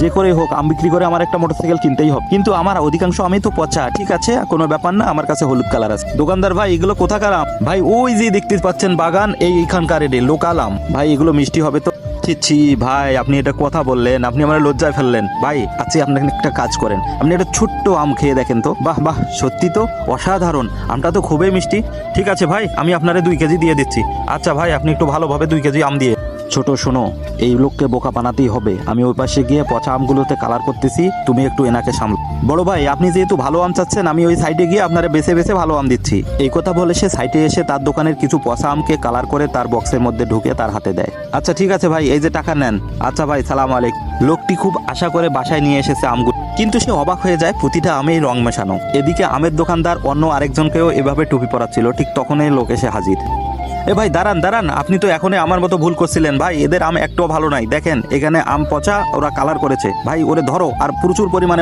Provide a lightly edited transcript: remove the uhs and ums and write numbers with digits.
যে করে হোক আম বিক্রি করে আমার একটা মোটরসাইকেল কিনতেই হবে, কিন্তু আমার অধিকাংশ আমি তো পচা। ঠিক আছে, কোনো ব্যাপার না, আমার কাছে হলুদ কালার আছে। দোকানদার ভাই, এগুলো কোথাকার আম? ভাই ওই যে দেখতে পাচ্ছেন বাগান, এইখানকার লোকাল আম। ভাই এগুলো মিষ্টি হবে তো? ছি ভাই, আপনি এটা কথা বললেন, আপনি আমার লজ্জায় ফেললেন। ভাই আচ্ছা, আপনি একটা কাজ করেন, আপনি একটা ছোট্ট আম খেয়ে দেখেন তো। বাহ বাহ, সত্যি তো অসাধারণ, আমটা তো খুবই মিষ্টি। ঠিক আছে ভাই, আমি আপনারে 2 কেজি দিয়ে দিচ্ছি। আচ্ছা ভাই, আপনি একটু ভালোভাবে 2 কেজি আম দিয়ে। ছোট শোনো, এই লোককে বোকা বানাতেই হবে। আমি ওই পাশে গিয়ে পচা আমগুলোতে কালার করতেছি, তুমি একটু এনাকে সামল। বড় ভাই, আপনি যেহেতু ভালো আম চাচ্ছেন, আমি ওই সাইডে গিয়ে আপনারা বেছে বেছে ভালো আম দিচ্ছি। এই কথা বলে সে সাইডে এসে তার দোকানের কিছু পচা আমকে কালার করে তার বক্সের মধ্যে ঢুকে তার হাতে দেয়। আচ্ছা ঠিক আছে ভাই, এই যে টাকা নেন। আচ্ছা ভাই, সালাম আলাইকুম। লোকটি খুব আশা করে বাসায় নিয়ে এসেছে আমগুলো, কিন্তু সে অবাক হয়ে যায় প্রতিটা আমেই রং মেশানো। এদিকে আমের দোকানদার অন্য আরেকজনকেও এভাবে টুপি পরাচ্ছিল। ঠিক তখনই লোক এসে হাজির। এ ভাই দাঁড়ান দাঁড়ান, আপনি তো এখনই আমার মতো ভুল করছিলেন। ভাই এদের আম একটাও ভালো নাই, দেখেন এখানে আম পচা, ওরা কালার করেছে। ভাই ওরে ধরো আর প্রচুর পরিমাণে